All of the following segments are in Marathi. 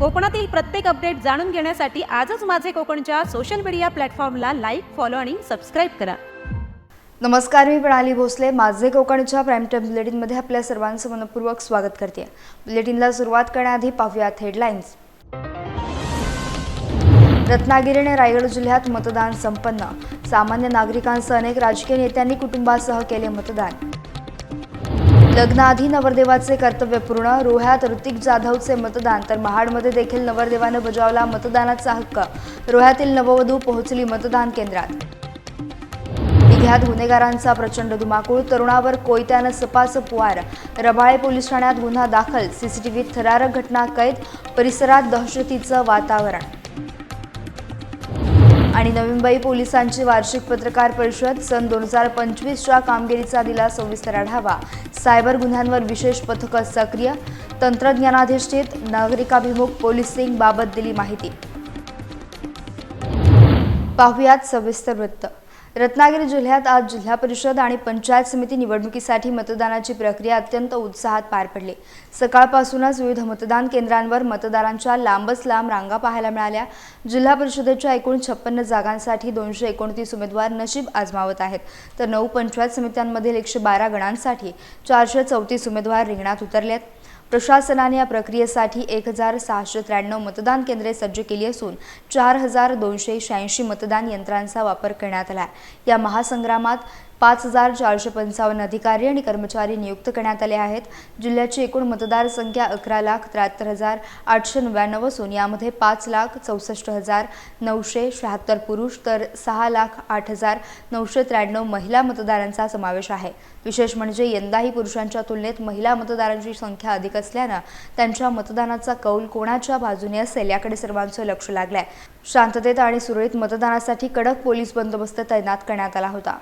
कोकणातील प्रत्येक अपडेट जाणून घेण्यासाठी आजच माझे कोकणच्या सोशल मीडिया प्लॅटफॉर्मला लाईक, फॉलो आणि सबस्क्राईब करा। नमस्कार, मी प्रणाली भोसले। माझे कोकणच्या प्राईम टाइम बुलेटिनमध्ये आपल्या सर्वांचं मनपूर्वक स्वागत करते। बुलेटिनला सुरुवात करण्याआधी पाहूयात हेडलाईन्स। रत्नागिरी आणि रायगड जिल्ह्यात मतदान संपन्न। सामान्य नागरिकांसह अनेक राजकीय नेत्यांनी कुटुंबासह केले मतदान। लग्नाआधी नवरदेवाचे कर्तव्य पूर्ण। रोह्यात ऋतिक जाधवचे मतदान, तर महाडमध्ये देखील नवरदेवाने बजावला मतदानाचा हक्क। रोह्यातील नववधू पोहोचली मतदान केंद्रात। दिघ्यात गुन्हेगारांचा प्रचंड धुमाकूळ, तरुणावर कोयत्यानं सपासप वार। रबाळे पोलीस ठाण्यात गुन्हा दाखल, सीसीटीव्हीत थरारक घटना कैद, परिसरात दहशतीचं वातावरण। आणि नवी मुंबई पोलिसांची वार्षिक पत्रकार परिषद, सन 2025च्या कामगिरीचा दिला सविस्तर आढावा। सायबर गुन्ह्यांवर विशेष पथकं सक्रिय, तंत्रज्ञानाधिष्ठित नागरिकाभिमुख पोलिसिंग बाबत दिली माहिती। पाहुयात सविस्तर वृत्त। रत्नागिरी जिल्ह्यात आज जिल्हा परिषद आणि पंचायत समिती निवडणुकीसाठी मतदानाची प्रक्रिया अत्यंत उत्साहात पार पडली। सकाळपासूनच विविध मतदान केंद्रांवर मतदारांच्या लांबच लांब रांगा पाहायला मिळाल्या। जिल्हा परिषदेच्या एकूण 56 जागांसाठी 229 उमेदवार नशीब आजमावत आहेत, तर 9 पंचायत समित्यांमधील 112 गणांसाठी 434 उमेदवार रिंगणात उतरलेत। प्रशासनाने या प्रक्रियेसाठी 1693 मतदान केंद्रे सज्ज केली असून 4286 मतदान यंत्रांचा वापर करण्यात आला। या महासंग्रामात 5455 अधिकारी आणि कर्मचारी नियुक्त करण्यात आले आहेत। जिल्ह्याची एकूण मतदार संख्या 11,73,899 असून यामध्ये 5,64,976 पुरुष तर 6,08,993 महिला मतदारांचा समावेश आहे। विशेष म्हणजे यंदाही पुरुषांच्या तुलनेत महिला मतदारांची संख्या अधिक असल्यानं त्यांच्या मतदानाचा कौल कोणाच्या बाजूने असेल याकडे सर्वांचं लक्ष लागलंय। शांततेत आणि सुरळीत मतदानासाठी कडक पोलीस बंदोबस्त तैनात करण्यात आला होता।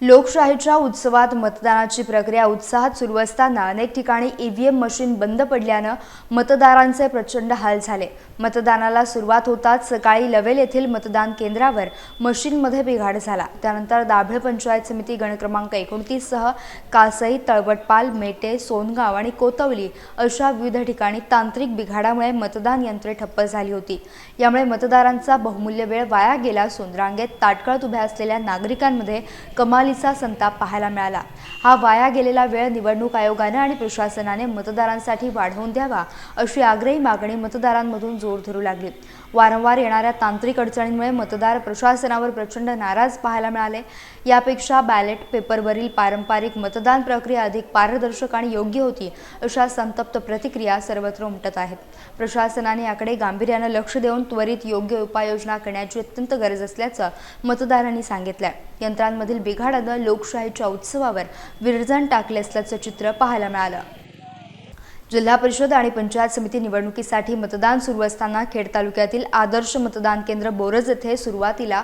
लोकशाहीच्या उत्सवात मतदानाची प्रक्रिया उत्साहात सुरू असताना अनेक ठिकाणी ईव्हीएम मशीन बंद पडल्यानं मतदारांचे प्रचंड हाल झाले। मतदानाला सुरुवात होताच सकाळी लवेल येथील मतदान केंद्रावर मशीनमध्ये बिघाड झाला। त्यानंतर दाभेळ पंचायत समिती गण क्रमांक 29 सह कासई, तळवटपाल, मेटे, सोनगाव आणि कोतवली अशा विविध ठिकाणी तांत्रिक बिघाडामुळे मतदान यंत्रे ठप्प झाली होती। यामुळे मतदारांचा बहुमूल्य वेळ वाया गेला असून रांगेत ताटकळत उभ्या असलेल्या नागरिकांमध्ये कमालीचा संताप पाहायला मिळाला। हा वाया गेलेला वेळ निवडणूक आयोगाने आणि प्रशासनाने मतदारांसाठी वाढवून द्यावा अशी आग्रही मागणी मतदारांमधून जोर धरू लागली। वारंवार येणाऱ्या तांत्रिक अडचणींमुळे मतदार प्रशासनावर प्रचंड नाराज पाहायला मिळाले। यापेक्षा बॅलेट पेपरवरील पारंपरिक मतदान प्रक्रिया अधिक पारदर्शक आणि योग्य होती अशा संतप्त प्रतिक्रिया सर्वत्र उमटत आहेत। प्रशासनाने याकडे गांभीर्याने लक्ष देऊन त्वरित योग्य उपाययोजना करण्याची अत्यंत गरज असल्याचं मतदारांनी सांगितलंय। यंत्रांमधील बिघाडानं लोकशाहीच्या उत्सवावर विरजण टाकले असल्याचं चित्र पाहायला मिळालं। जिल्हा परिषद आणि पंचायत समिती निवडणुकीसाठी मतदान सुरू असताना खेड तालुक्यातील आदर्श मतदान केंद्र बोरज येथे सुरुवातीला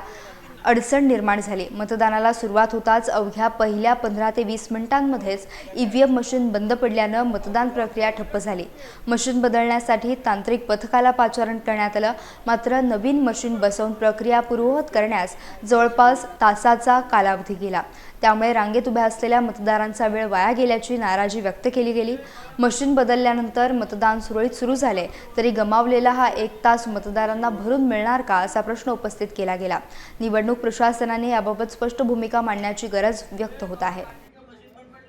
अडचण निर्माण झाली। मतदानाला सुरुवात होताच अवघ्या पहिल्या 15 ते 20 मिनिटांमध्येच ईव्हीएम मशीन बंद पडल्यानं मतदान प्रक्रिया ठप्प झाली। मशीन बदलण्यासाठी तांत्रिक पथकाला पाचारण करण्यात आलं, मात्र नवीन मशीन बसवून प्रक्रिया पूर्ववत करण्यास जवळपास तासाचा कालावधी गेला। त्यामुळे रांगेत उभ्या असलेल्या मतदारांचा वेळ वाया गेल्याची नाराजी व्यक्त केली गेली। मशीन बदलल्यानंतर मतदान सुरळीत सुरू झाले तरी गमावलेला हा 1 तास मतदारांना भरून मिळणार का असा प्रश्न उपस्थित केला गेला। निवडणूक प्रशासनाने याबाबत स्पष्ट भूमिका मांडण्याची गरज व्यक्त होत आहे।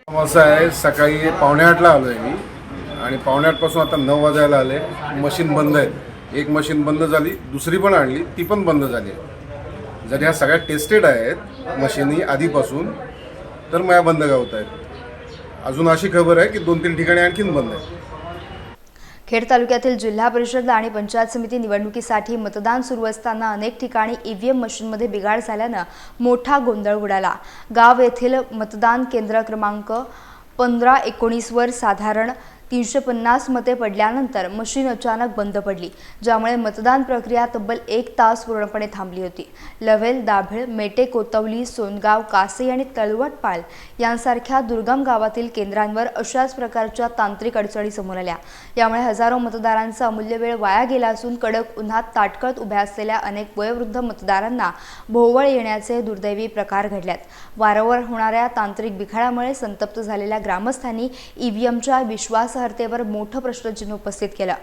असं आहे, सकाळी 7:45ला आलोय मी आणि 7:45 पासून आता 9 वाजायला आले। मशीन बंद आहे। एक मशीन बंद झाली, दुसरी पण आणली, ती पण बंद झाली। जर ह्या सगळ्या टेस्टेड आहेत मशीनी आधीपासून, तर मग बंद का होत आहेत? अजून अशी खबर आहे की 2-3 ठिकाणी आणखीन बंद आहे। खेड तालुक्यातील जिल्हा परिषद आणि पंचायत समिती निवडणुकीसाठी मतदान सुरू असताना अनेक ठिकाणी ईव्हीएम मशीनमध्ये बिघाड झाल्यानं मोठा गोंधळ उडाला। गाव येथील मतदान केंद्र क्रमांक 15-19 वर साधारण 350 मते पडल्यानंतर मशीन अचानक बंद पडली, ज्यामुळे मतदान प्रक्रिया तब्बल 1 तास पूर्णपणे थांबली होती। लवेल, दाभेळ, मेटे, कोतवली, सोनगाव, कासई आणि तळवटपाल यांसारख्या दुर्गम गावातील केंद्रांवर अशाच प्रकारच्या तांत्रिक अडचणी समोर आल्या। यामुळे हजारो मतदारांचा अमूल्य वेळ वाया गेला असून कडक उन्हात ताटकळत उभ्या असलेल्या अनेक वयोवृद्ध मतदारांना भोवळ येण्याचे दुर्दैवी प्रकार घडल्यात। वारंवार होणाऱ्या तांत्रिक बिघाडामुळे संतप्त झालेल्या ग्रामस्थांनी ईव्हीएमच्या विश्वास विश्वासार्हतेवर मोठं प्रश्नचिन्ह उपस्थित केलं.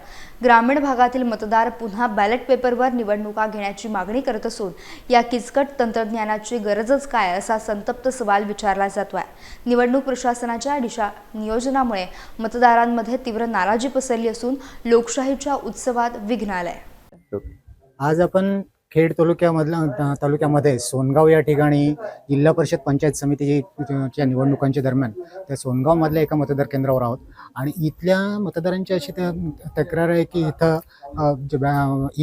ग्रामीण भागातील मतदार पुन्हा बॅलेट पेपरवर निवडणुका घेण्याची मागणी करत असून या किचकट तंत्रज्ञानाची गरजच काय असा संतप्त सवाल विचारला जातोय. निवडणूक प्रशासनाच्या दिशा नियोजनामुळे मतदारांमध्ये तीव्र नाराजी पसरली असून लोकशाहीच्या उत्सवात विघ्न आलंय. आज आपण खेड तालुक्यामध्ये सोनगाव या ठिकाणी जिल्हा परिषद पंचायत समितीच्या निवडणुकांच्या दरम्यान त्या सोनगावमधल्या एका मतदार केंद्रावर आहोत आणि इथल्या मतदारांची अशी तक्रार आहे की इथं जे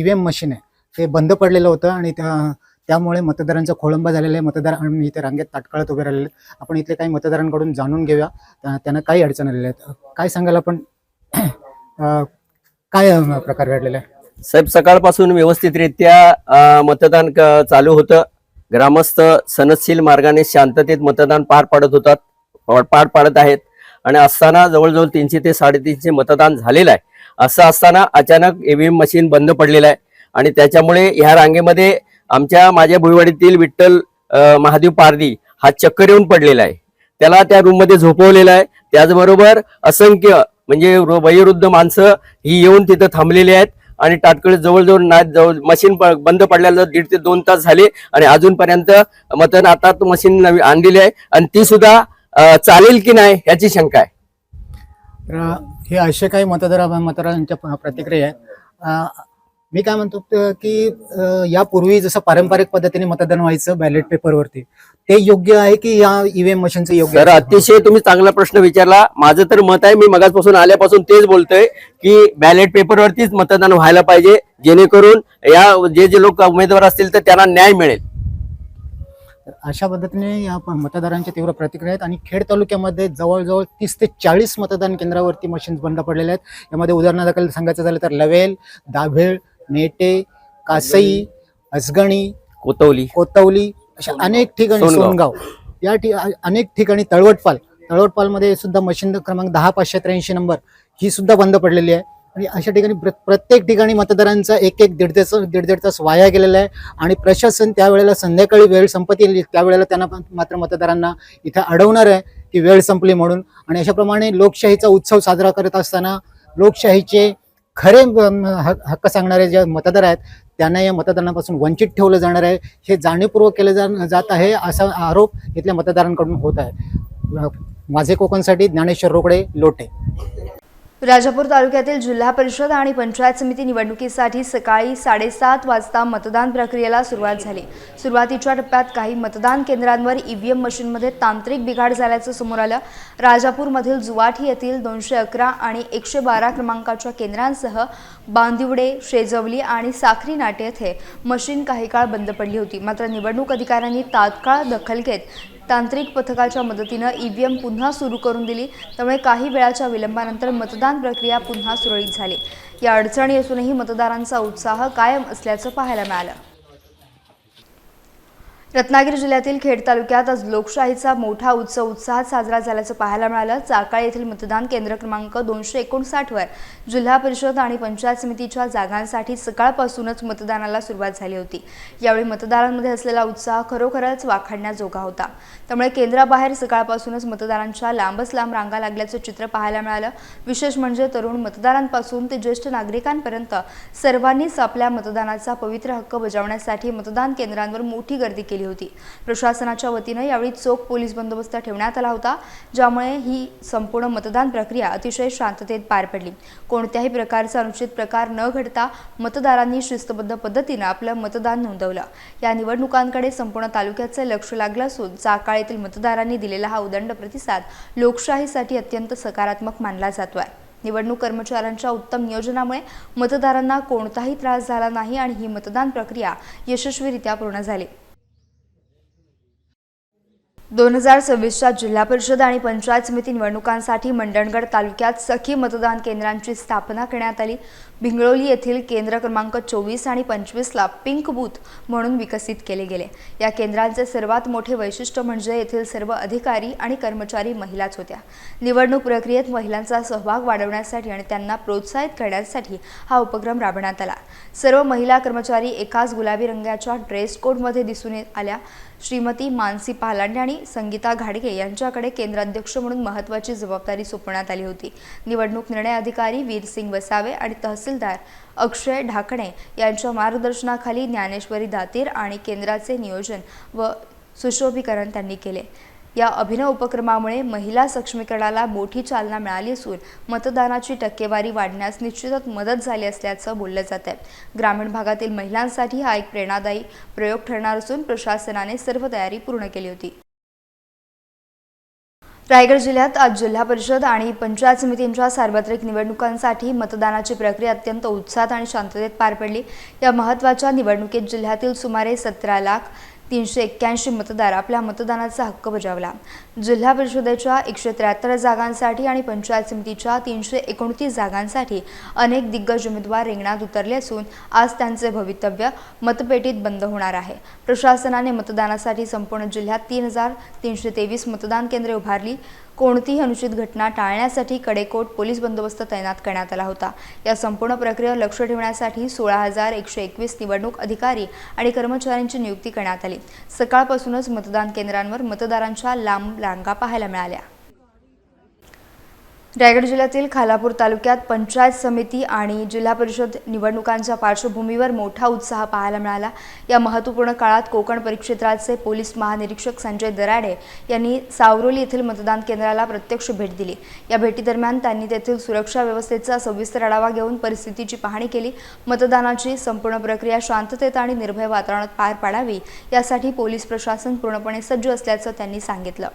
EVM मशीन आहे ते बंद पडलेलं होतं आणि त्यामुळे मतदारांचा खोळंबा झालेला आहे. मतदार आणि इथे रांगेत ताटकळत उभे राहिलेले. आपण इथले काही मतदारांकडून जाणून घेऊया त्यांना काही अडचण आलेल्या आहेत. काय सांगाल आपण, काय प्रकार घडलेला आहे? साहेब, सकाळपासून व्यवस्थितरित्या मतदान चालू होतं. ग्रामस्थ सनदशील मार्गाने शांततेत मतदान पार पाडत आहेत आणि असताना जवळजवळ 300 ते 350 मतदान झालेलं आहे. असं असताना अचानक EVM मशीन बंद पडलेलं आहे आणि त्याच्यामुळे ह्या रांगेमध्ये माझ्या भुईवाडीतील विठ्ठल महादेव पारदी हा चक्कर येऊन पडलेला आहे. त्याला त्या रूममध्ये झोपवलेला आहे. त्याचबरोबर असंख्य म्हणजे वयोवृद्ध माणसं ही येऊन तिथं थांबलेली आहेत आणि तात्काळ जवळजवळ मशीन बंद पडल्याला 1.5 ते 2 तास झाले आणि अजूनपर्यंत मतदान आता मशीन नवी आणलेली आहे आणि ती सुद्धा चालेल की नाही याची शंका आहे. तर हे असे काही मतदारांच्या प्रतिक्रिया आहेत. मी काय म्हणतो की यापूर्वी जसं पारंपरिक पद्धतीने मतदान व्हायचं बॅलेट पेपरवरती, ते योग्य आहे की या EVM मशीनचं योग्य? तर अतिशय तुम्ही चांगला प्रश्न विचारला. माझं तर मत आहे, मी मगाचपासून आल्यापासून तेच बोलतोय की बॅलेट पेपरवरतीच मतदान व्हायला पाहिजे, जेणेकरून या जे लोक उमेदवार असतील तर त्यांना न्याय मिळेल. अशा पद्धतीने या मतदारांच्या तीव्र प्रतिक्रिया आहेत आणि खेड तालुक्यामध्ये जवळजवळ 30 ते 40 मतदान केंद्रावरती मशीन्स बंद पडलेले आहेत. यामध्ये उदाहरणादाखल सांगायचं झालं तर लवेल, दाभेळ, नेटे, कासई, असगणी, कोतवली अशा अनेक ठिकाणी, सोनगाव या अनेक ठिकाणी, तळवटपालमध्ये सुद्धा मशीन क्रमांक 10,583 नंबर ही सुद्धा बंद पडलेली आहे. आणि अशा ठिकाणी प्रत्येक ठिकाणी मतदारांचा दीड तास वाया गेलेला आहे आणि प्रशासन त्यावेळेला संध्याकाळी वेळ संपत येईल त्यावेळेला त्यांना मात्र मतदारांना इथे अडवणार आहे की वेळ संपली म्हणून. आणि अशाप्रमाणे लोकशाहीचा उत्सव साजरा करत असताना लोकशाहीचे खरे हक्क सांगणारे जे मतदार आहेत त्यांना या मतदानापासून वंचित ठेवलं जाणार आहे, हे जाणीवपूर्वक केलं जात आहे असा आरोप इथल्या मतदारांकडून होत आहे. माझे कोकणसाठी ज्ञानेश्वर रोकडे, लोटे. राजापूर तालुक्यातील जिल्हा परिषद आणि पंचायत समिती निवडणुकीसाठी सकाळी 7:30 वाजता मतदान प्रक्रियेला सुरुवात झाली. सुरुवातीच्या टप्प्यात काही मतदान केंद्रांवर EVM मशीनमध्ये तांत्रिक बिघाड झाल्याचं समोर आलं. राजापूरमधील जुवाठी येथील 211 आणि 112 क्रमांकाच्या केंद्रांसह बांदिवडे, शेजवली आणि साखरी नाटे येथे मशीन काही काळ बंद पडली होती. मात्र निवडणूक अधिकाऱ्यांनी तात्काळ दखल घेत तांत्रिक पथकाच्या मदतीनं EVM पुन्हा सुरू करून दिली. त्यामुळे काही वेळाच्या विलंबानंतर मतदान प्रक्रिया पुन्हा सुरळीत झाली. या अडचणी असूनही मतदारांचा उत्साह कायम असल्याचं पाहायला मिळालं. रत्नागिरी जिल्ह्यातील खेड तालुक्यात आज लोकशाहीचा मोठा उत्सव उत्साहात साजरा झाल्याचं पाहायला मिळालं. चाकळ येथील मतदान केंद्र क्रमांक 259 वर जिल्हा परिषद आणि पंचायत समितीच्या जागांसाठी सकाळपासूनच मतदानाला सुरुवात झाली होती. यावेळी मतदारांमध्ये असलेला उत्साह खरोखरच वाखाणण्याजोगा होता. त्यामुळे केंद्राबाहेर सकाळपासूनच मतदारांच्या लांबच लांब रांगा लागल्याचं चित्र पाहायला मिळालं. विशेष म्हणजे तरुण मतदारांपासून ते ज्येष्ठ नागरिकांपर्यंत सर्वांनीच आपल्या मतदानाचा पवित्र हक्क बजावण्यासाठी मतदान केंद्रांवर मोठी गर्दी केली होती. प्रशासनाच्या वतीनं यावेळी चोख पोलीस बंदोबस्त ठेवण्यात आला होता, ज्यामुळे ही संपूर्ण मतदान प्रक्रिया अतिशय शांततेत पार पडली. कोणत्याही प्रकारचा अनुचित प्रकार न घडता मतदारांनी शिस्तबद्ध पद्धतीनं आपलं मतदान नोंदवलं. या निवडणुकांकडे संपूर्ण तालुक्याचे लक्ष लागलं असून चाकळ येथील मतदारांनी दिलेला हा उदंड प्रतिसाद लोकशाहीसाठी अत्यंत सकारात्मक मानला जातोय. निवडणूक कर्मचाऱ्यांच्या उत्तम नियोजनामुळे मतदारांना कोणताही त्रास झाला नाही आणि ही मतदान प्रक्रिया यशस्वीरित्या पूर्ण झाली. 2026च्या जिल्हा परिषद आणि पंचायत समिती निवडणुकांसाठी मंडणगड तालुक्यात सखी मतदान केंद्रांची स्थापना करण्यात आली. भिंगळोली येथील केंद्र क्रमांक 24 आणि 25ला पिंक बूथ म्हणून विकसित केले गेले. या केंद्रांचे सर्वात मोठे वैशिष्ट्य म्हणजे येथील सर्व अधिकारी आणि कर्मचारी महिलाच होत्या. निवडणूक प्रक्रियेत महिलांचा सहभाग वाढवण्यासाठी आणि त्यांना प्रोत्साहित करण्यासाठी हा उपक्रम राबवण्यात आला. सर्व महिला कर्मचारी एकाच गुलाबी रंगाच्या ड्रेस कोडमध्ये दिसून आल्या. श्रीमती मानसी पालांडे आणि संगीता घाडगे यांच्याकडे केंद्राध्यक्ष म्हणून महत्त्वाची जबाबदारी सोपवण्यात आली होती। निवडणूक निर्णय अधिकारी वीरसिंग वसावे आणि तहसीलदार अक्षय ढाकणे यांच्या मार्गदर्शनाखाली ज्ञानेश्वरी दातीर आणि केंद्राचे नियोजन व सुशोभीकरण त्यांनी केले। या अभिनव उपक्रमामुळे महिला सक्षमीकरणाला मोठी चालना मिळाली असून मतदानाची टक्केवारी वाढण्यास निश्चितच मदत झाली असल्याचं बोललं जात आहे। ग्रामीण भागातील महिलांसाठी हा एक प्रेरणादायी प्रयोग ठरणार असून प्रशासनाने सर्व तयारी पूर्ण केली होती। रायगड जिल्ह्यात आज जिल्हा परिषद आणि पंचायत समितींच्या सार्वत्रिक निवडणुकांसाठी मतदानाची प्रक्रिया अत्यंत उत्साहात आणि शांततेत पार पडली। या महत्त्वाच्या निवडणुकीत जिल्ह्यातील सुमारे 17,381 मतदार आपल्या मतदानाचा हक्क बजावला। जिल्हा परिषदेच्या 173 जागांसाठी आणि पंचायत समितीच्या 329 जागांसाठी अनेक दिग्गज उमेदवार रिंगणात उतरले असून आज त्यांचे भवितव्य मतपेटीत बंद होणार आहे। प्रशासनाने मतदानासाठी संपूर्ण जिल्ह्यात 3,323 मतदान केंद्रे उभारली। कोणतीही अनुचित घटना टाळण्यासाठी कडेकोट पोलीस बंदोबस्त तैनात करण्यात आला होता। या संपूर्ण प्रक्रियेवर लक्ष ठेवण्यासाठी 16,121 निवडणूक अधिकारी आणि कर्मचाऱ्यांची नियुक्ती करण्यात आली। सकाळपासूनच मतदान केंद्रांवर मतदारांच्या लांब रांगा पाहायला मिळाल्या। रायगड जिल्ह्यातील खालापूर तालुक्यात पंचायत समिती आणि जिल्हा परिषद निवडणुकांच्या पार्श्वभूमीवर मोठा उत्साह पाहायला मिळाला। या महत्त्वपूर्ण काळात कोकण परिक्षेत्राचे पोलीस महानिरीक्षक संजय दराडे यांनी सावरोली येथील मतदान केंद्राला प्रत्यक्ष भेट दिली। या भेटीदरम्यान त्यांनी तेथील सुरक्षा व्यवस्थेचा सविस्तर आढावा घेऊन परिस्थितीची पाहणी केली। मतदानाची संपूर्ण प्रक्रिया शांततेत आणि निर्भय वातावरणात पार पाडावी यासाठी पोलीस प्रशासन पूर्णपणे सज्ज असल्याचं त्यांनी सांगितलं।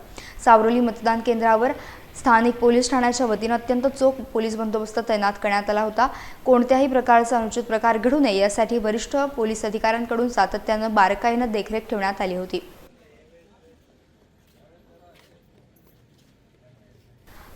सावरोली मतदान केंद्रावर स्थानिक पोलीस ठाण्याच्या वतीने अत्यंत चोख पोलीस बंदोबस्त तैनात करण्यात आला होता। कोणत्याही प्रकारचा अनुचित प्रकार घडू नये यासाठी वरिष्ठ पोलीस अधिकाऱ्यांकडून सातत्याने बारकाईने देखरेख ठेवण्यात आली होती।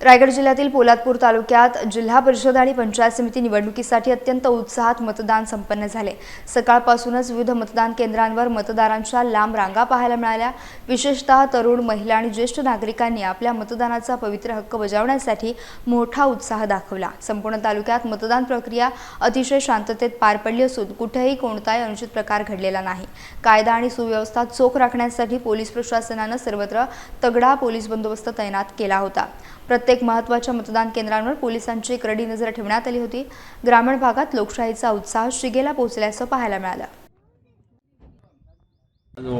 रायगड जिल्ह्यातील पोलादपूर तालुक्यात जिल्हा परिषद आणि पंचायत समिती निवडणुकीसाठी अत्यंत उत्साहात मतदान संपन्न झाले। सकाळपासूनच विविध मतदान केंद्रांवर मतदारांच्या लांब रांगा पाहायला मिळाल्या। विशेषतः तरुण, महिला आणि ज्येष्ठ नागरिकांनी आपल्या मतदानाचा पवित्र हक्क बजावण्यासाठी मोठा उत्साह दाखवला। संपूर्ण तालुक्यात मतदान प्रक्रिया अतिशय शांततेत पार पडली असून कुठेही कोणताही अनुचित प्रकार घडलेला नाही। कायदा आणि सुव्यवस्था चोख राखण्यासाठी पोलीस प्रशासनाने सर्वत्र तगडा पोलीस बंदोबस्त तैनात केला होता। प्रत्येक महत्त्वाच्या मतदान केंद्रांवर पोलिसांची करडी नजर ठेवण्यात आली होती। ग्रामीण भागात लोकशाहीचा उत्साह शिगेला पोहोचल्याचं पाहायला मिळालं।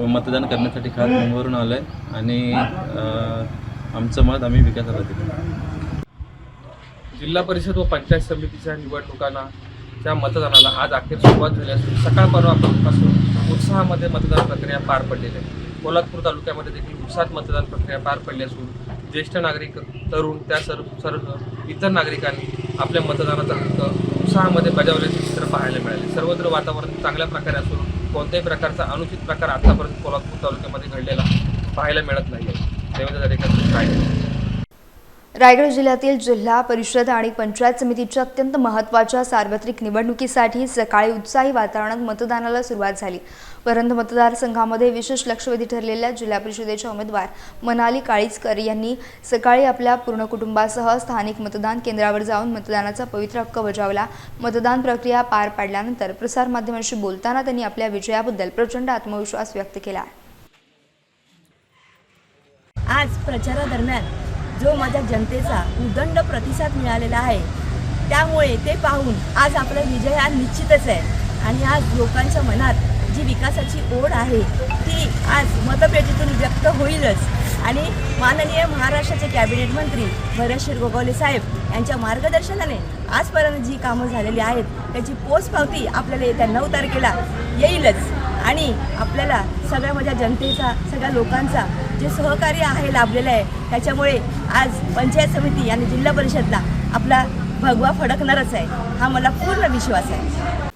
मतदान करण्यासाठी खास मुंबईवरून आलोय आणि आमचं मत आम्ही विकासाला देतो। जिल्हा परिषद व पंचायत समितीच्या निवडणुकांच्या मतदानाला आज अखेर सुरुवात झाली असून सकाळपासून उत्साहामध्ये मतदान प्रक्रिया पार पडलेली आहे। पोलादपूर तालुक्यामध्ये देखील उत्साहात मतदान प्रक्रिया पार पडली असून ज्येष्ठ नागरिक, तरुण त्या सर्व इतर नागरिकांनी आपल्या मतदानाचा हक्क उत्साहामध्ये बजावल्याचे चित्र पाहायला मिळाले। सर्वत्र वातावरण चांगल्या प्रकारे असून कोणत्याही प्रकारचा अनुचित प्रकार आतापर्यंत पोलादपूर तालुक्यामध्ये घडलेला पाहायला मिळत नाही आहे। त्यामध्ये रायगड जिल्ह्यातील जिल्हा परिषद आणि पंचायत समितीच्या अत्यंत महत्त्वाच्या सार्वत्रिक निवडणुकीसाठी सकाळी उत्साही वातावरणात मतदानाला सुरुवात झाली। परंतु मतदारसंघामध्ये विशेष लक्षवेधी ठरलेल्या जिल्हा परिषदेच्या उमेदवार मनाली काळीजकर यांनी सकाळी आपल्या पूर्ण कुटुंबासह स्थानिक मतदान केंद्रावर जाऊन मतदानाचा पवित्र हक्क बजावला। मतदान प्रक्रिया पार पाडल्यानंतर प्रसारमाध्यमांशी बोलताना त्यांनी आपल्या विजयाबद्दल प्रचंड आत्मविश्वास व्यक्त केला। आज प्रचारादरम्यान जो माझ्या जनतेचा उदंड प्रतिसाद मिळालेला आहे त्यामुळे ते पाहून आज आपला विजय हा निश्चितच आहे आणि आज लोकांच्या मनात जी विकासाची ओढ आहे ती आज मतपेटीतून व्यक्त होईलच। आणि माननीय महाराष्ट्राचे कॅबिनेट मंत्री भरतश्री गोगावले साहेब यांच्या मार्गदर्शनाने आजपर्यंत जी कामं झालेली आहेत त्याची पोचपावती आपल्याला येत्या 9 तारखेला येईलच। आणि आपल्याला सगळ्या माझ्या जनतेचा, सगळ्या लोकांचा जे सहकार्य आहे लाभलेलं आहे त्याच्यामुळे आज पंचायत समिती आणि जिल्हा परिषदला आपला भगवा फडकणारच आहे हा मला पूर्ण विश्वास आहे।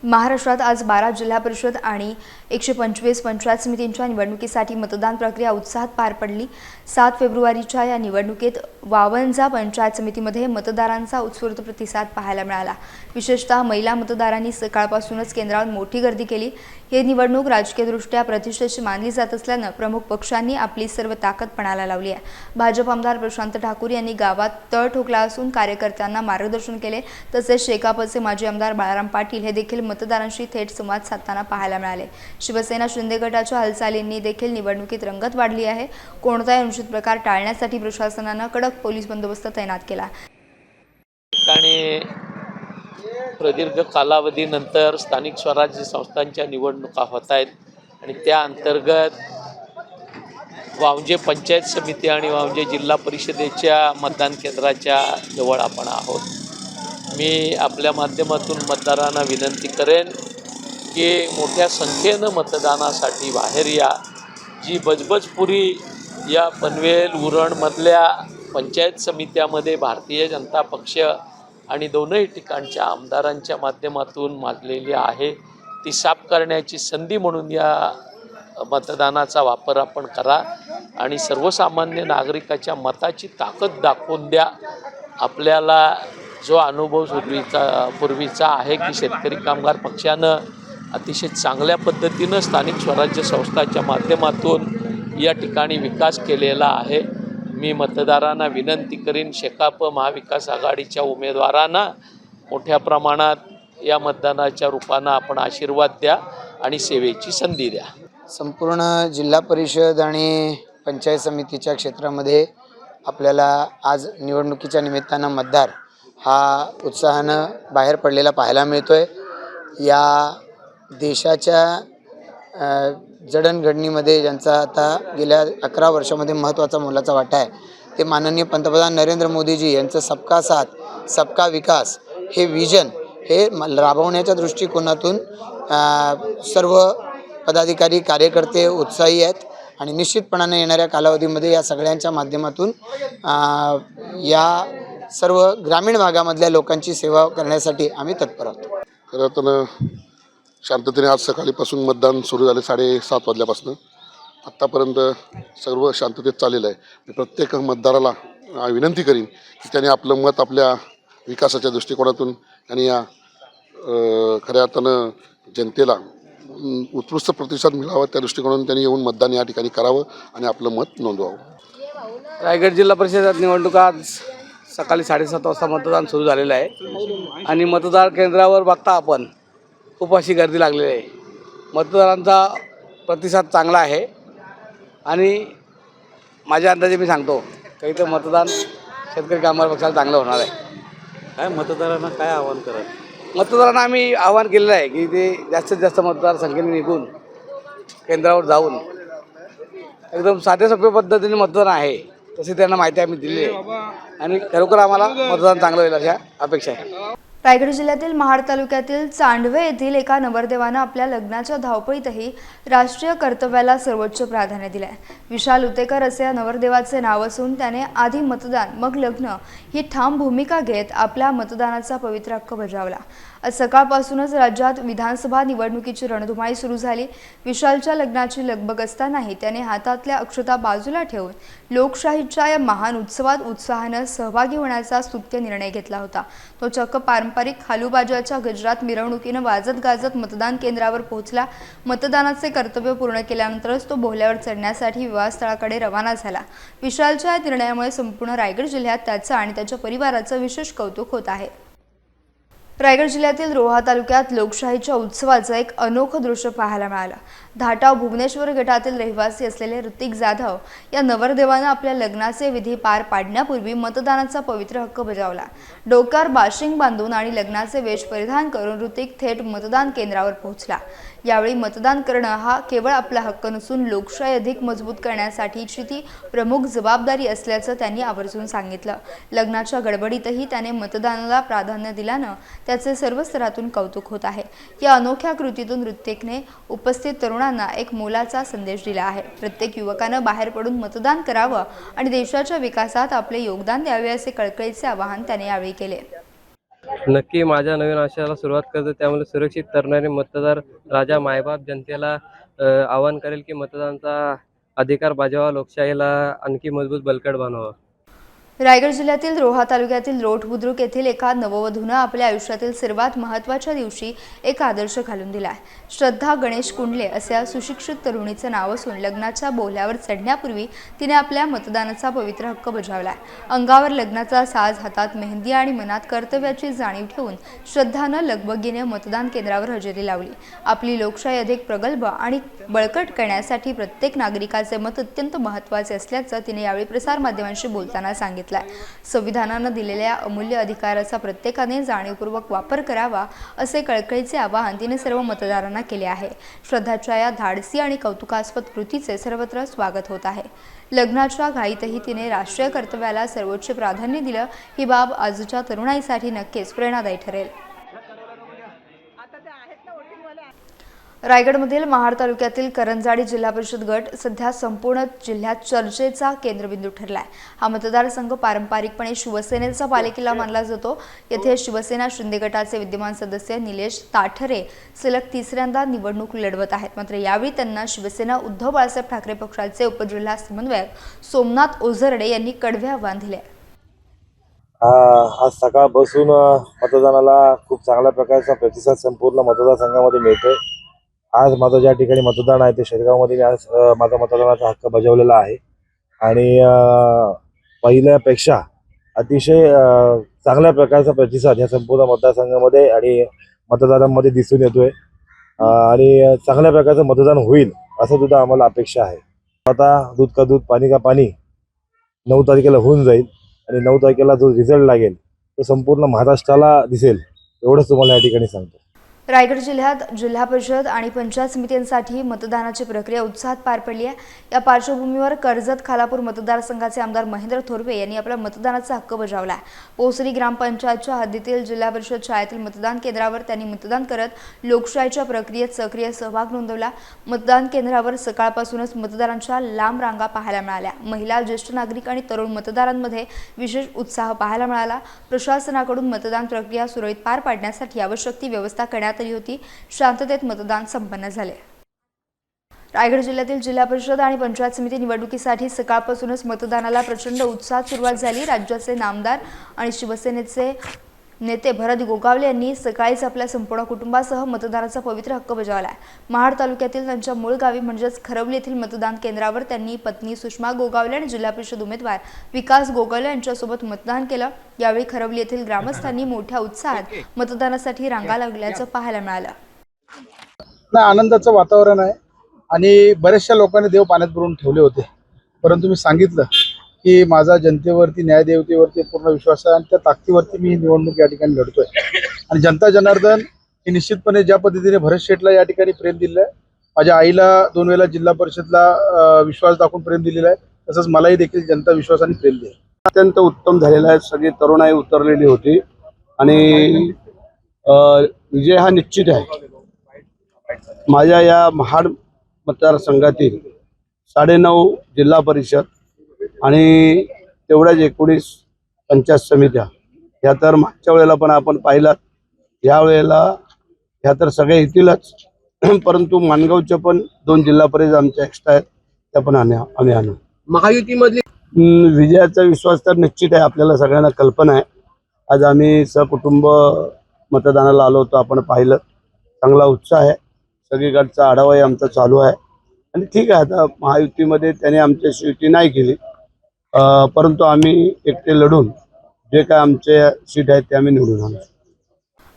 महाराष्ट्रात आज 12 जिल्हा परिषद आणि 125 पंचायत समितींच्या निवडणुकीसाठी मतदान प्रक्रिया उत्साहात पार पडली। 7 फेब्रुवारीच्या या निवडणुकीत 52 पंचायत समितीमध्ये मतदारांचा उत्स्फूर्त प्रतिसाद पाहायला मिळाला। विशेषतः महिला मतदारांनी सकाळपासूनच केंद्रावर मोठी गर्दी केली। ही निवडणूक राजकीयदृष्ट्या प्रतिष्ठेची मानली जात असल्यानं प्रमुख पक्षांनी आपली सर्व ताकद पणाला लावली आहे। भाजप आमदार प्रशांत ठाकूर यांनी गावात तळ ठोकला असून कार्यकर्त्यांना मार्गदर्शन केले। तसेच शेकापचे माजी आमदार बाळाराम पाटील हे देखील मतदारांशी थेट संवाद साधताना पाहायला मिळाले. शिवसेना शिंदे गटाच्या हालचालींनी देखील निवडणुकीत रंगत वाढली आहे. कोणताही अनुचित प्रकार टाळण्यासाठी प्रशासनानं कडक पोलीस बंदोबस्त तैनात केला. ठिकाणी प्रदीर्घ कालावधीनंतर स्थानिक स्वराज्य संस्थांच्या निवडणुका होत आहेत आणि त्या अंतर्गत वावजे पंचायत समिती आणि वावजे जिल्हा परिषदेच्या मतदान केंद्राच्या जवळ आपण आहोत. मी आपल्या माध्यमातून मतदारांना विनंती करेन की मोठ्या संख्येनं मतदानासाठी बाहेर या. जी बजबजपुरी या पनवेल उरणमधल्या पंचायत समित्यामध्ये भारतीय जनता पक्ष आणि दोनही ठिकाणच्या आमदारांच्या माध्यमातून माजलेली आहे ती साफ करण्याची संधी म्हणून या मतदानाचा वापर आपण करा आणि सर्वसामान्य नागरिकाच्या मताची ताकद दाखवून द्या. आपल्याला जो अनुभव पूर्वीचा आहे की शेतकरी कामगार पक्षानं अतिशय चांगल्या पद्धतीनं स्थानिक स्वराज्य संस्थांच्या माध्यमातून या ठिकाणी विकास केलेला आहे. मी मतदारांना विनंती करीन शेकाप महाविकास आघाडीच्या उमेदवारांना मोठ्या प्रमाणात या मतदानाच्या रूपानं आपण आशीर्वाद द्या आणि सेवेची संधी द्या. संपूर्ण जिल्हा परिषद आणि पंचायत समितीच्या क्षेत्रामध्ये आपल्याला आज निवडणुकीच्या निमित्तानं मतदार हा उत्साहानं बाहेर पडलेला पाहायला मिळतो आहे. या देशाच्या जडणघडणीमध्ये ज्यांचा आता गेल्या 11 वर्षामध्ये महत्त्वाचा मोलाचा वाटा आहे ते माननीय पंतप्रधान नरेंद्र मोदीजी यांचं सबका साथ सबका विकास हे विजन हे राबवण्याच्या दृष्टिकोनातून सर्व पदाधिकारी कार्यकर्ते उत्साही आहेत आणि निश्चितपणाने येणाऱ्या कालावधीमध्ये या सगळ्यांच्या माध्यमातून या सर्व ग्रामीण भागामधल्या लोकांची सेवा करण्यासाठी आम्ही तत्पर आहोत. खरं तर शांततेने आज सकाळीपासून मतदान सुरू झाले 7:30 वाजल्यापासून आत्तापर्यंत सर्व शांततेत चाललेलं आहे. मी प्रत्येक मतदाराला विनंती करीन की त्याने आपलं मत आपल्या विकासाच्या दृष्टिकोनातून आणि या खऱ्या अर्थानं जनतेला उत्कृष्ट प्रतिसाद मिळावा त्या दृष्टिकोनातून त्यांनी येऊन मतदान या ठिकाणी करावं आणि आपलं मत नोंदवावं. रायगड जिल्हा परिषद निवडणुका आज सकाळी 7:30 वाजता मतदान सुरू झालेलं आहे आणि मतदार केंद्रावर बघता आपण खूप अशी गर्दी लागलेली आहे. मतदारांचा प्रतिसाद चांगला आहे आणि माझ्या अंदाजे मी सांगतो काही तर मतदान शेतकरी कामगार पक्षाला चांगलं होणार आहे. काय मतदारांना काय आवाहन करा? मतदारांना आम्ही आवाहन केलेलं आहे की ते जास्तीत जास्त मतदार संख्येने निघून केंद्रावर जाऊन एकदम साध्या सोप्या पद्धतीने मतदान आहे तशी त्यांना माहिती आम्ही दिली आहे आणि खरोखर आम्हाला मतदान चांगलं होईल अशा अपेक्षा आहे. रायगड जिल्ह्यातील महाड तालुक्यातील चांडवे येथील एका नवरदेवानं आपल्या लग्नाच्या धावपळीतही राष्ट्रीय कर्तव्याला सर्वोच्च प्राधान्य दिले. विशाल उतेकर असे या नवरदेवाचे नाव असून त्याने आधी मतदान मग लग्न ही ठाम भूमिका घेत आपल्या मतदानाचा पवित्र हक्क बजावला. आज सकाळपासूनच राज्यात विधानसभा निवडणुकीची रणधुमाळी सुरू झाली. विशालच्या लग्नाची लगबग असतानाही त्याने हातातल्या अक्षता बाजूला ठेवून लोकशाहीच्या या महान उत्सवात उत्साहानं सहभागी होण्याचा स्तुत्य निर्णय घेतला होता. तो चक्क पारंपरिक खालूबाजाच्या गजरात मिरवणुकीनं वाजत गाजत मतदान केंद्रावर पोहोचला. मतदानाचे कर्तव्य पूर्ण केल्यानंतरच तो बोहल्यावर चढण्यासाठी विवाहस्थळाकडे रवाना झाला. विशालच्या या निर्णयामुळे संपूर्ण रायगड जिल्ह्यात त्याचं आणि त्याच्या परिवाराचं विशेष कौतुक होत आहे. रायगड जिल्ह्यातील रोहा तालुक्यात लोकशाहीच्या उत्सवाचं एक अनोखं दृश्य पाहायला मिळालं. धाटाव भुवनेश्वर गटातील रहिवासी असलेले ऋतिक जाधव या नवरदेवानं आपल्या लग्नाचे विधी पार पाडण्यापूर्वी मतदानाचा पवित्र हक्क बजावला. डोक्यावर बाशिंग बांधून आणि लग्नाचे वेश परिधान करून ऋतिक थेट मतदान केंद्रावर पोहोचला. यावेळी मतदान करणं हा केवळ आपला हक्क नसून लोकशाही अधिक मजबूत करण्यासाठीची ती प्रमुख जबाबदारी असल्याचं त्यांनी आवर्जून सांगितलं. लग्नाच्या गडबडीतही त्याने मतदानाला प्राधान्य दिल्यानं त्याचे सर्व स्तरातून कौतुक होत आहे. या अनोख्या कृतीतून ऋतिकने उपस्थित तरुणांना एक मोलाचा संदेश दिला आहे. प्रत्येक युवकानं बाहेर पडून मतदान करावं आणि देशाच्या विकासात आपले योगदान द्यावे असे कळकळीचे आवाहन त्याने यावेळी केले. नक्की माझ्या नवीन आशयाला सुरुवात करतो. त्यामुळे सुरक्षित करणारे मतदार राजा मायबाप जनतेला आवाहन करेल की मतदानाचा अधिकार बजावा, लोकशाहीला आणखी मजबूत बळकट बनवा. रायगड जिल्ह्यातील रोहा तालुक्यातील रोठ बुद्रुक येथील एका नववधूनं आपल्या आयुष्यातील सर्वात महत्त्वाच्या दिवशी एक आदर्श घालून दिला आहे. श्रद्धा गणेश कुंडले असे या सुशिक्षित तरुणीचं नाव असून लग्नाच्या बोहल्यावर चढण्यापूर्वी तिने आपल्या मतदानाचा पवित्र हक्क बजावला आहे. अंगावर लग्नाचा साज, हातात मेहंदी आणि मनात कर्तव्याची जाणीव ठेवून श्रद्धानं लगबगीने मतदान केंद्रावर हजेरी लावली. आपली लोकशाही अधिक प्रगल्भ आणि बळकट करण्यासाठी प्रत्येक नागरिकाचे मत अत्यंत महत्त्वाचे असल्याचं तिने यावेळी प्रसारमाध्यमांशी बोलताना सांगितलं. संविधानानं दिलेल्या अमूल्य अधिकाराचा प्रत्येकाने जाणीवपूर्वक वापर करावा असे कळकळीचे आवाहन तिने सर्व मतदारांना केले आहे. श्रद्धाच्या या धाडसी आणि कौतुकास्पद कृतीचे सर्वत्र स्वागत होत आहे. लग्नाच्या घाईतही तिने राष्ट्रीय कर्तव्याला सर्वोच्च प्राधान्य दिलं. ही बाब आजच्या तरुणाईसाठी नक्कीच प्रेरणादायी ठरेल. रायगडमधील महाड तालुक्यातील करंजाडी जिल्हा परिषद गट सध्या संपूर्ण जिल्ह्यात चर्चेचा केंद्रबिंदू ठरला आहे. हा मतदारसंघ पारंपरिकपणे शिवसेनेचा पालिकेला मानला जातो. येथे शिवसेना शिंदे गटाचे विद्यमान सदस्य निलेश ताठरे सलग तिसऱ्यांदा निवडणूक लढवत आहेत. मात्र यावेळी त्यांना शिवसेना उद्धव बाळासाहेब ठाकरे पक्षाचे उपजिल्हा समन्वयक सोमनाथ ओझरडे यांनी कडवे आव्हान दिले. आज सकाळपासून मतदानाला खूप चांगल्या प्रकारचा प्रतिसाद संपूर्ण मतदारसंघामध्ये मिळतोय. आज माझं ज्या ठिकाणी मतदान आहे ते शेरगावमध्ये मी आज माझा मतदानाचा हक्क बजावलेला आहे आणि पहिल्यापेक्षा अतिशय चांगल्या प्रकारचा प्रतिसाद या संपूर्ण मतदारसंघामध्ये आणि मतदारांमध्ये दिसून येतोय आणि चांगल्या प्रकारचं मतदान होईल असं सुद्धा आम्हाला अपेक्षा आहे. आता दूध का दूध पाणी का पाणी 9 तारखेला होऊन जाईल आणि 9 तारखेला जो रिझल्ट लागेल तो संपूर्ण महाराष्ट्राला दिसेल एवढंच तुम्हाला या ठिकाणी सांगतो. रायगड जिल्ह्यात जिल्हा परिषद आणि पंचायत समित्यांसाठी मतदानाची प्रक्रिया उत्साहात पार पडली आहे. या पार्श्वभूमीवर कर्जत खालापूर मतदारसंघाचे आमदार महेंद्र थोरवे यांनी आपला मतदानाचा हक्क बजावला आहे. पोसरी ग्रामपंचायतच्या हद्दीतील जिल्हा परिषद शाळेतील मतदान केंद्रावर त्यांनी मतदान करत लोकशाहीच्या प्रक्रियेत सक्रिय सहभाग नोंदवला. मतदान केंद्रावर सकाळपासूनच मतदारांच्या लांब रांगा पाहायला मिळाल्या. महिला, ज्येष्ठ नागरिक आणि तरुण मतदारांमध्ये विशेष उत्साह पाहायला मिळाला. प्रशासनाकडून मतदान प्रक्रिया सुरळीत पार पाडण्यासाठी आवश्यक ती व्यवस्था करण्यात आली होती. शांततेत मतदान संपन्न झाले. रायगड जिल्ह्यातील जिल्हा परिषद आणि पंचायत समिती निवडणुकीसाठी सकाळपासूनच मतदानाला प्रचंड उत्साहात सुरुवात झाली. राज्याचे नामदार आणि शिवसेनेचे नेते भरत गोगावले यांनी सकाळीच आपल्या संपूर्ण कुटुंबासह मतदानाचा पवित्र हक्क बजावला. महाड तालुक्यातील त्यांच्या मूळ गावी म्हणजेच खरवली येथील मतदान केंद्रावर त्यांनी पत्नी सुषमा गोगावले आणि जिल्हा परिषद उमेदवार विकास गोगावले यांच्यासोबत मतदान केलं. यावेळी खरवली येथील ग्रामस्थांनी मोठ्या उत्साहात मतदानासाठी रांगा लागल्याचं पाहायला मिळालं. आनंदाचं वातावरण आहे आणि बऱ्याचशा लोकांनी देव पाण्यात बुडवून ठेवले होते, परंतु मी सांगितलं की माझा जनतेवरती, न्यायदेवतेवरती पूर्ण विश्वास आहे आणि त्या ताकदीवरती मी निवडणूक या ठिकाणी लढतोय. आणि जनता जनार्दन हे निश्चितपणे ज्या पद्धतीने भरत शेठला या ठिकाणी प्रेम दिलं आहे, माझ्या आईला 2 वेळा जिल्हा परिषदला विश्वास दाखवून प्रेम दिलेला आहे, तसंच मलाही देखील जनता विश्वासाने प्रेम दिलं. अत्यंत उत्तम झालेला आहे. सगळी तरुणाई उतरलेली होती आणि विजय हा निश्चित आहे. माझ्या या महाड मतदारसंघातील 9.5 जिल्हा परिषद आणि तेवढ्याच 19 पंचायत समित्या ह्या तर मागच्या वेळेला पण आपण पाहिलात, या वेळेला ह्या तर सगळ्या येतीलच, परंतु माणगावच्या पण 2 जिल्हा परिषद आमच्या एक्स्ट्रा आहेत, त्या पण आम्ही आणू. महायुतीमधली विजयाचा विश्वास तर निश्चित आहे, आपल्याला सगळ्यांना कल्पना आहे. आज आम्ही सहकुटुंब मतदानाला आलो होतो, आपण पाहिलं, चांगला उत्साह आहे. सगळीकडचा आढावाही आमचा चालू आहे आणि ठीक आहे. आता महायुतीमध्ये त्याने आमच्याशी युती नाही केली, परंतु आम्ही एकटे लढून जे काय आमचे सीट आहेत ते आम्ही निवडून आणू.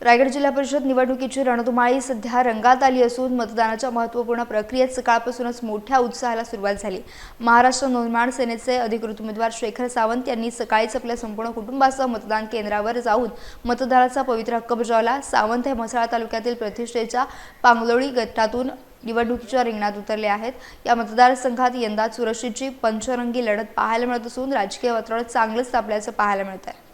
रायगड जिल्हा परिषद निवडणुकीची रणधुमाळी सध्या रंगात आली असून मतदानाच्या महत्त्वपूर्ण प्रक्रियेत सकाळपासूनच मोठ्या उत्साहाला सुरुवात झाली. महाराष्ट्र नवनिर्माण सेनेचे अधिकृत उमेदवार शेखर सावंत यांनी सकाळीच आपल्या संपूर्ण कुटुंबासह मतदान केंद्रावर जाऊन मतदानाचा पवित्र हक्क बजावला. सावंत हे म्हसळा तालुक्यातील प्रतिष्ठेच्या पांगलोळी गटातून निवडणुकीच्या रिंगणात उतरले आहेत. या मतदारसंघात यंदा चुरशीची पंचरंगी लढत पाहायला मिळत असून राजकीय वातावरण चांगलंच तापल्याचं पाहायला मिळत आहे.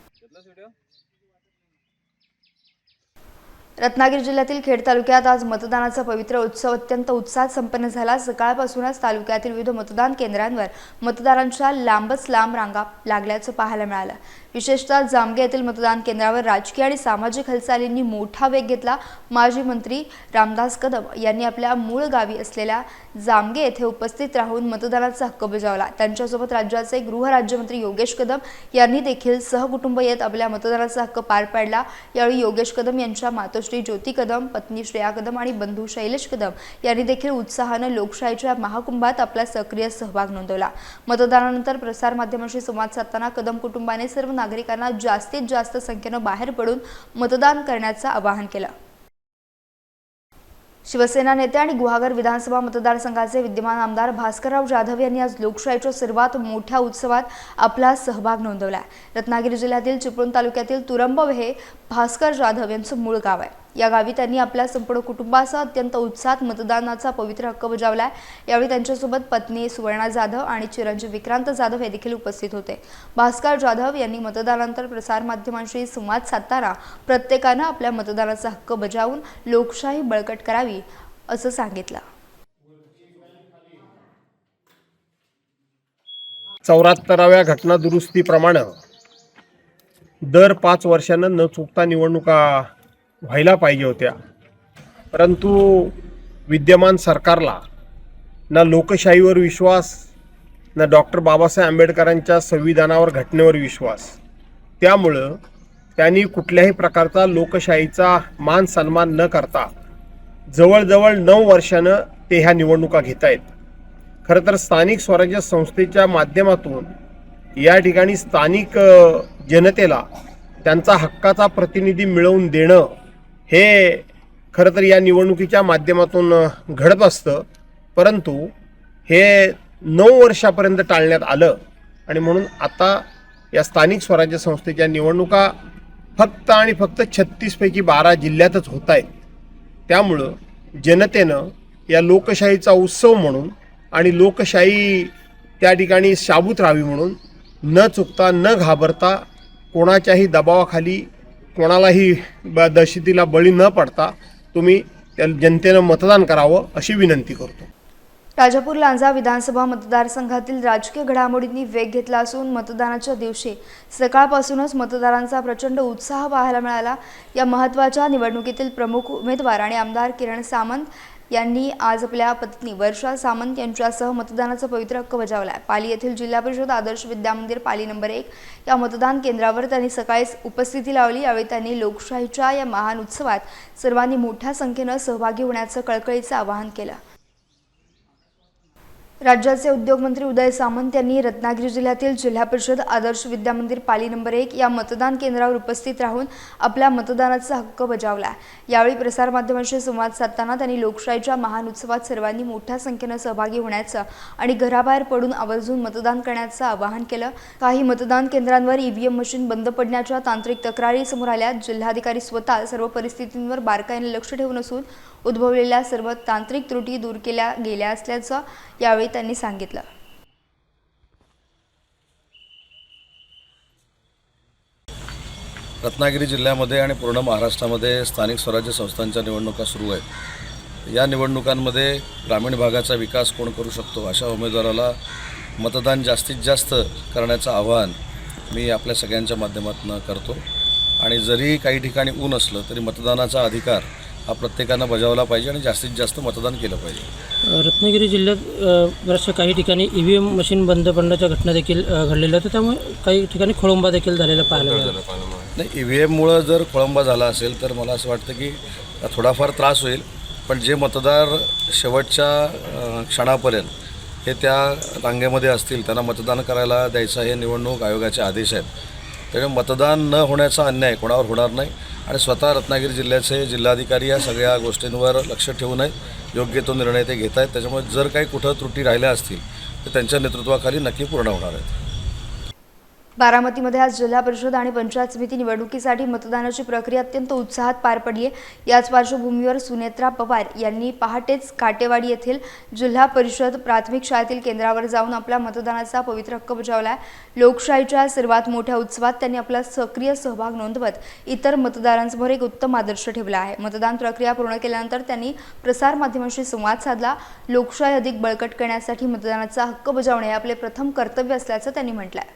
रत्नागिरी जिल्ह्यातील खेड तालुक्यात आज मतदानाचा पवित्र उत्सव अत्यंत उत्साहात संपन्न झाला। सकाळपासूनच तालुक्यातील विविध मतदान केंद्रांवर मतदारांच्या लांबच लांब रांगा लागल्याचं पाहायला मिळालं। विशेषतः जामगे येथील मतदान केंद्रावर राजकीय आणि सामाजिक हालचालींनी मोठा वेग घेतला। माजी मंत्री रामदास कदम यांनी आपल्या मूळ गावी असलेल्या जामगे येथे उपस्थित राहून मतदानाचा हक्क बजावला। त्यांच्यासोबत राज्याचे गृहराज्यमंत्री योगेश कदम यांनी देखील सहकुटुंब येत आपल्या मतदानाचा हक्क पार पाडला। यावेळी योगेश कदम यांच्या मातोश्री ज्योती कदम, पत्नी श्रेया कदम आणि बंधू शैलेश कदम यांनी देखील उत्साहाने लोकशाहीच्या महाकुंभात आपला सक्रिय सहभाग नोंदवला। मतदानानंतर प्रसार माध्यमांशी संवाद साधताना कदम कुटुंबाने सर्व नागरिकांना जास्तीत जास्त संख्येने बाहेर पडून मतदान करण्याचं आवाहन केलं। शिवसेना नेते आणि गुहागर विधानसभा मतदारसंघाचे विद्यमान आमदार भास्करराव जाधव यांनी आज लोकशाहीच्या सर्वात मोठ्या उत्सवात आपला सहभाग नोंदवला। रत्नागिरी जिल्ह्यातील चिपळूण तालुक्यातील तुरंबव हे भास्कर जाधव यांचं मूळ गाव आहे। या गावी त्यांनी आपल्या संपूर्ण कुटुंबासह अत्यंत उत्साहात मतदानाचा पवित्र हक्क बजावला। यावेळी त्यांच्यासोबत पत्नी सुवर्णा जाधव आणि चिरंजीव विक्रांत जाधव हे देखील उपस्थित होते। भास्कर जाधव यांनी मतदानानंतर प्रसार माध्यमांशी संवाद साधताना प्रत्येकाने आपल्या मतदानाचा हक्क बजावून लोकशाही बळकट करावी असं सांगितलं। 74व्या घटना दुरुस्तीप्रमाणे दर 5 वर्षांना न चुकता निवडणुका व्हायला पाहिजे होत्या, परंतु विद्यमान सरकारला ना लोकशाहीवर विश्वास, ना डॉक्टर बाबासाहेब आंबेडकरांच्या संविधानावर, घटनेवर विश्वास। त्यामुळं त्यांनी कुठल्याही प्रकारचा लोकशाहीचा मान सन्मान न करता जवळजवळ 9 वर्षानं ते ह्या निवडणुका घेत आहेत। खरं तर स्थानिक स्वराज्य संस्थेच्या माध्यमातून या ठिकाणी स्थानिक जनतेला त्यांचा हक्काचा प्रतिनिधी मिळवून देणं हे खरं तर या निवडणुकीच्या माध्यमातून घडत असतं, परंतु हे 9 वर्षापर्यंत टाळण्यात आलं आणि म्हणून आता या स्थानिक स्वराज्य संस्थेच्या निवडणुका फक्त आणि फक्त 36 पैकी 12 जिल्ह्यातच होत आहेत। त्यामुळं जनतेनं या लोकशाहीचा उत्सव म्हणून आणि लोकशाही त्या ठिकाणी शाबूत राहावी म्हणून न चुकता, न घाबरता, कोणाच्याही दबावाखाली, कोणालाही दहशतीला बळी न पडता तुम्ही त्या जनतेनं मतदान करावं अशी विनंती करतो। राजापूर लांजा विधानसभा मतदारसंघातील राजकीय घडामोडींनी वेग घेतला असून मतदानाच्या दिवशी सकाळपासूनच मतदारांचा प्रचंड उत्साह पाहायला मिळाला। या महत्त्वाच्या निवडणुकीतील प्रमुख उमेदवार आणि आमदार किरण सामंत यांनी आज आपल्या पत्नी वर्षा सामंत यांच्यासह मतदानाचा पवित्र हक्क बजावला। पाली येथील जिल्हा परिषद आदर्श विद्यामंदिर पाली नंबर 1 या मतदान केंद्रावर त्यांनी सकाळीच उपस्थिती लावली। यावेळी त्यांनी लोकशाहीच्या या महान उत्सवात सर्वांनी मोठ्या संख्येने सहभागी होण्याचं कळकळीचं आवाहन केलं। राज्याचे उद्योगमंत्री उदय सामंत यांनी रत्नागिरी जिल्ह्यातील जिल्हा परिषद आदर्श विद्यामंदिर पाली नंबर 1 या मतदान केंद्रावर उपस्थित राहून आपल्या मतदानाचा हक्क बजावला। यावेळी प्रसार माध्यमांशी संवाद साधताना त्यांनी लोकशाहीच्या महान उत्सवात सर्वांनी मोठ्या संख्येने सहभागी होण्याचं आणि घराबाहेर पडून आवर्जून मतदान करण्याचं आवाहन केलं। काही मतदान केंद्रांवर ईव्हीएम मशीन बंद पडण्याच्या तांत्रिक तक्रारी समोर आल्या। जिल्हाधिकारी स्वतः सर्व परिस्थितींवर बारकाईने लक्ष ठेवून असून उद्भवलेल्या सर्व तांत्रिक त्रुटी दूर केल्या गेल्या असल्याचं यावेळी त्यांनी सांगितलं। रत्नागिरी जिल्ह्यामध्ये आणि पूर्ण महाराष्ट्रामध्ये स्थानिक स्वराज्य संस्थांच्या निवडणुका सुरू आहेत। या निवडणुकांमध्ये ग्रामीण भागाचा विकास कोण करू शकतो अशा उमेदवाराला मतदान जास्तीत जास्त करण्याचं आवाहन मी आपल्या सगळ्यांच्या माध्यमातून करतो। आणि जरी काही ठिकाणी ऊन असलं तरी मतदानाचा अधिकार हा प्रत्येकानं बजावला पाहिजे आणि जास्तीत जास्त मतदान केलं पाहिजे। रत्नागिरी जिल्ह्यात बऱ्याचशा काही ठिकाणी ईव्हीएम मशीन बंद पडण्याच्या घटना देखील घडलेल्या होत्या, त्यामुळे काही ठिकाणी खोळंबा देखील झालेला पाहायला मिळाला। नाही, ईव्हीएममुळं जर खोळंबा झाला असेल तर मला असं वाटतं की थोडाफार त्रास होईल, पण जे मतदार शेवटच्या क्षणापर्यंत हे त्या रांगेमध्ये असतील त्यांना मतदान करायला द्यायचा हे निवडणूक आयोगाचे आदेश आहेत। त्यामुळे मतदान न होण्याचा अन्याय कोणावर होणार नाही आणि स्वतः रत्नागिरी जिल्ह्याचे जिल्हाधिकारी या सगळ्या गोष्टींवर लक्ष ठेवून योग्य तो निर्णय ते घेत आहेत। त्याच्यामुळे जर काही कुठं त्रुटी राहिल्या असतील तर त्यांच्या नेतृत्वाखाली नक्की पूर्ण होणार आहेत। बारामतीमध्ये आज जिल्हा परिषद आणि पंचायत समिती निवडणुकीसाठी मतदानाची प्रक्रिया अत्यंत उत्साहात पार पडली आहे। याच पार्श्वभूमीवर सुनेत्रा पवार यांनी पहाटेच काटेवाडी येथील जिल्हा परिषद प्राथमिक शाळेतील केंद्रावर जाऊन आपला मतदानाचा पवित्र हक्क बजावला आहे। लोकशाहीच्या सर्वात मोठ्या उत्सवात त्यांनी आपला सक्रिय सहभाग नोंदवत इतर मतदारांसमोर एक उत्तम आदर्श ठेवला आहे। मतदान प्रक्रिया पूर्ण केल्यानंतर त्यांनी प्रसार माध्यमांशी संवाद साधला। लोकशाही अधिक बळकट करण्यासाठी मतदानाचा हक्क बजावणे हे आपले प्रथम कर्तव्य असल्याचं त्यांनी म्हटलं आहे।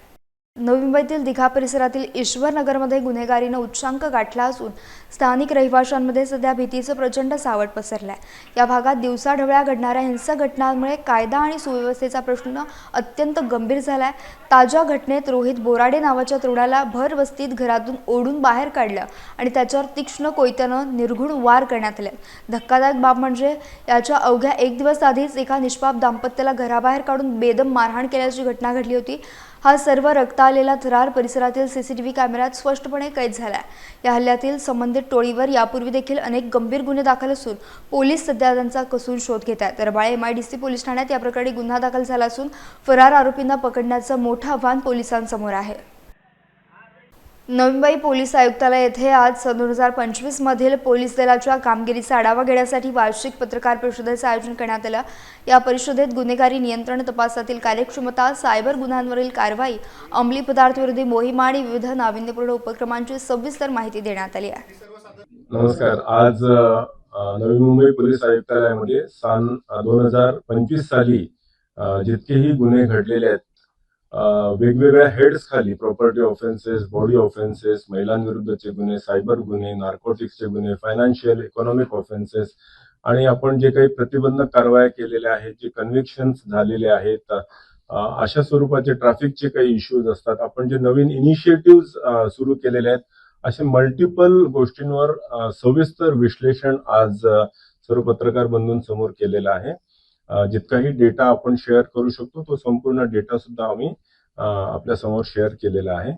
नवी मुंबईतील दिघा परिसरातील ईश्वरनगरमध्ये गुन्हेगारीनं उच्चांक गाठला असून स्थानिक रहिवाशांमध्ये सध्या भीतीचं प्रचंड सावट पसरलं आहे। या भागात दिवसाढवळ्या घडणाऱ्या हिंसक घटनांमुळे कायदा आणि सुव्यवस्थेचा प्रश्न अत्यंत गंभीर झाला आहे। ताज्या घटनेत रोहित बोराडे नावाच्या तरुणाला भर वस्तीत घरातून ओढून बाहेर काढलं आणि त्याच्यावर तीक्ष्ण कोयत्यानं निर्घुण वार करण्यात आले। धक्कादायक बाब म्हणजे याच्या अवघ्या एक दिवस आधीच एका निष्पाप दाम्पत्याला घराबाहेर काढून बेदम मारहाण केल्याची घटना घडली होती। हा सर्व रक्त आलेला थरार परिसरातील सीसीटीव्ही कॅमेऱ्यात स्पष्टपणे कैद झाला आहे। या हल्ल्यातील संबंधित टोळीवर यापूर्वी देखील अनेक गंभीर गुन्हे दाखल असून पोलीस सध्या त्यांचा कसून शोध घेत आहेत। रबाळे MIDC पोलीस ठाण्यात या प्रकरणी गुन्हा दाखल झाला असून फरार आरोपींना पकडण्याचं मोठं आव्हान पोलिसांसमोर आहे। नवी मुंबई पोलीस आयुक्तालय येथे आज 2025 मधील पोलीस दलाच्या कामगिरीचा आढावा घेण्यासाठी वार्षिक पत्रकार परिषदेचे आयोजन करण्यात आलं। या परिषदेत गुन्हेगारी नियंत्रण तपासातील कार्यक्षमता, सायबर गुन्ह्यांवरील कारवाई, अंमली पदार्थ विरोधी मोहीम आणि विविध नाविन्यपूर्ण उपक्रमांची सविस्तर माहिती देण्यात आली आहे। नमस्कार। आज नवी मुंबई पोलीस आयुक्तालयामध्ये सन 2025 साली जितकेही गुन्हे घडलेले आहेत वेगवेगळ्या हेड्स खाली प्रॉपर्टी ऑफेन्सेस, बॉडी ऑफेन्सेस, महिलांविरुद्धचे गुन्हे, सायबर गुन्हे, नार्कोटिक्सचे गुन्हे, फायनान्शियल इकॉनॉमिक ऑफेन्सेस आणि आपण जे काही प्रतिबंधक कारवाया केलेल्या आहेत, जे कन्व्हिक्शन्स झालेले आहेत, अशा स्वरूपाचे ट्रॅफिकचे काही इश्यूज असतात, आपण जे नवीन इनिशिएटिव्ह सुरू केलेले आहेत, असे मल्टिपल गोष्टींवर सविस्तर विश्लेषण आज सर्व पत्रकार बंधूंसमोर केलेलं आहे। जितकाही डेटा आपण शेअर करू शकतो तो संपूर्ण डेटा सुद्धा आम्ही आपल्या समोर शेअर केलेला आहे।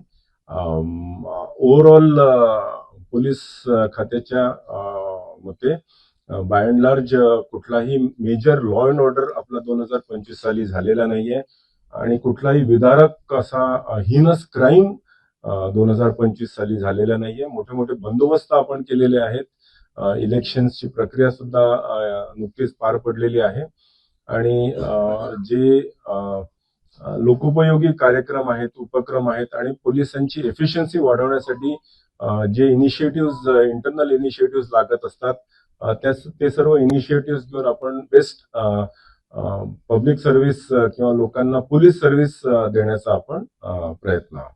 ओव्हरऑल पोलीस खात्याच्या मते बाय अँड लार्ज कुठलाही मेजर लॉ अँड ऑर्डर आपला 2025 साली झालेला नाहीये आणि कुठलाही विदारक असा हिनस क्राईम 2025 साली झालेला नाहीये। मोठे मोठे बंदोबस्त आपण केलेले आहेत। इलेक्शन्सची प्रक्रिया सुद्धा नुकतीच पार पडलेली आहे आणि जे लोकोपयोगी कार्यक्रम आहेत, उपक्रम आहेत आणि पोलिसांची एफिशियन्सी वाढवण्यासाठी जे इनिशिएटिव्ह इंटरनल इनिशिएटिव्ह लागत असतात ते सर्व इनिशिएटिव्ह घेऊन आपण बेस्ट पब्लिक सर्व्हिस किंवा लोकांना पोलीस सर्व्हिस देण्याचा आपण प्रयत्न आहोत।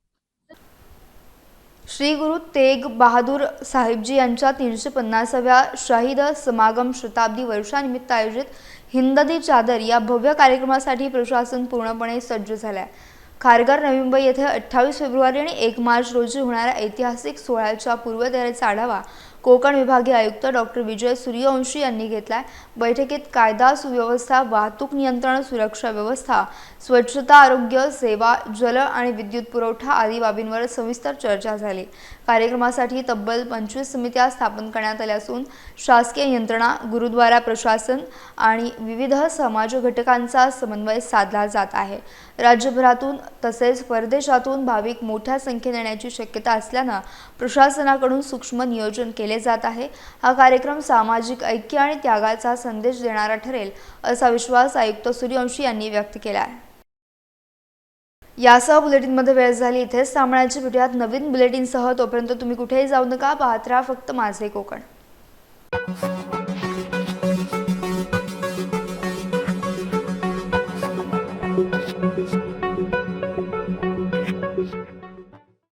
श्री गुरु तेग बहादूर साहिबजी यांच्या 350व्या शहीद समागम शताब्दी वर्षानिमित्त आयोजित हिंददी चादर या भव्य कार्यक्रमासाठी प्रशासन पूर्णपणे सज्ज झाले आहे। खारघर नवी मुंबई येथे 28 फेब्रुवारी आणि 1 मार्च रोजी होणाऱ्या ऐतिहासिक सोहळ्याच्या पूर्वतयारीचा आढावा कोकण विभागीय आयुक्त डॉक्टर विजय सूर्यवंशी यांनी घेतलाय। बैठकीत कायदा सुव्यवस्था, वाहतूक नियंत्रण, सुरक्षा व्यवस्था, स्वच्छता, आरोग्य सेवा, जल आणि विद्युत पुरवठा आदी बाबींवर सविस्तर चर्चा झाली। कार्यक्रमासाठी तब्बल 25 समित्या स्थापन करण्यात आल्या असून शासकीय यंत्रणा, गुरुद्वारा प्रशासन आणि विविध समाज घटकांचा समन्वय साधला जात आहे। राज्यभरातून तसेच परदेशातून भाविक मोठ्या संख्येने येण्याची शक्यता असल्याने प्रशासनाकडून सूक्ष्म नियोजन केले जात आहे। हा कार्यक्रम सामाजिक ऐक्य आणि त्यागाचा संदेश देणारा ठरेल असा विश्वास आयुक्त सूर्यवंशी यांनी व्यक्त केला आहे। यासह बुलेटिनमध्ये वेळ झाली इथेच थांबण्याची। भेटूयात नवीन बुलेटिनसह। तोपर्यंत तुम्ही कुठेही जाऊ नका, पाहत राहा फक्त माझे कोकण।